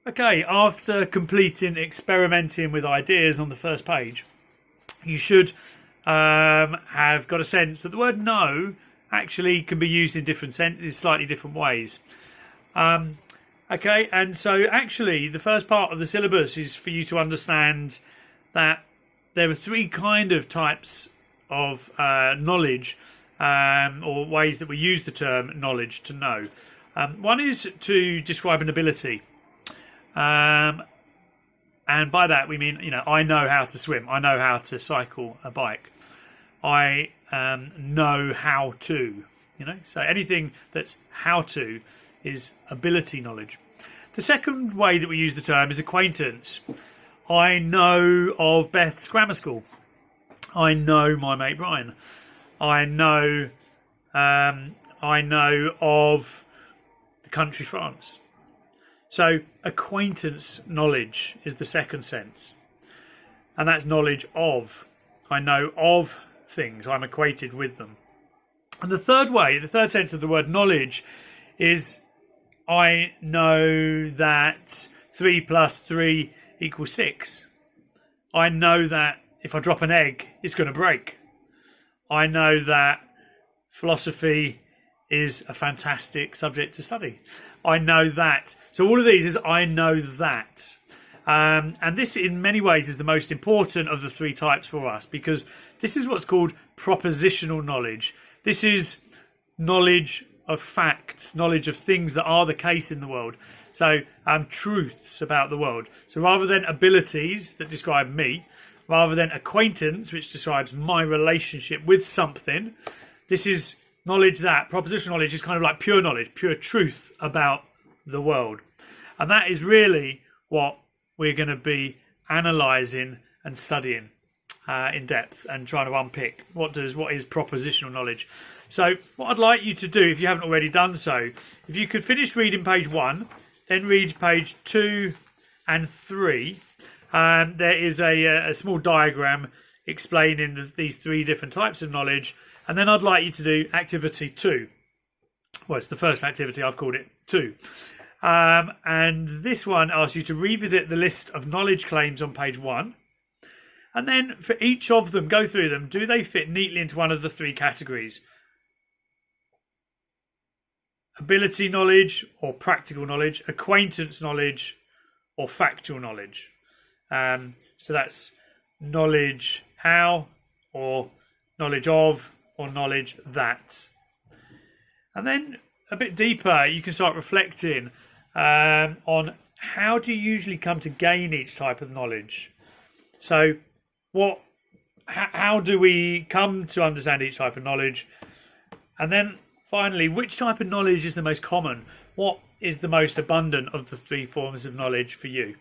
Okay, after completing experimenting with ideas on the first page, you should have got a sense that the word no actually can be used in different senses, slightly different ways. Okay, and so actually the first part of the syllabus is for you to understand that there are three kind of types of knowledge or ways that we use the term knowledge to know. One is to describe an ability. And by that we mean, I know how to swim. I know how to cycle a bike. I know how to, So anything that's how to is ability knowledge. The second way that we use the term is acquaintance. I know of Beths Grammar School. I know my mate Brian. I know of the country France. So acquaintance knowledge is the second sense. And that's knowledge of. I know of things. I'm acquainted with them. And the third sense of the word knowledge is I know that 3 + 3 = 6. I know that if I drop an egg, it's going to break. I know that philosophy is a fantastic subject to study. I know that. So all of these is I know that. And this in many ways is the most important of the three types for us, because this is what's called propositional knowledge. This is knowledge of facts, knowledge of things that are the case in the world. So truths about the world. So rather than abilities that describe me, rather than acquaintance, which describes my relationship with something, this is knowledge that. Propositional knowledge is kind of like pure knowledge, pure truth about the world. And that is really what we're going to be analysing and studying in depth and trying to unpick what is propositional knowledge. So what I'd like you to do, if you haven't already done so, if you could finish reading page 1, then read page 2 and 3. There is a small diagram explaining these three different types of knowledge. And then I'd like you to do activity 2. Well, it's the first activity, I've called it 2. And this one asks you to revisit the list of knowledge claims on page 1. And then for each of them, go through them. Do they fit neatly into one of the three categories? Ability knowledge or practical knowledge, acquaintance knowledge or factual knowledge. So that's knowledge how or knowledge of or knowledge that. And then a bit deeper, you can start reflecting on how do you usually come to gain each type of knowledge. So how do we come to understand each type of knowledge? And then finally, which type of knowledge is the most common? What is the most abundant of the three forms of knowledge for you?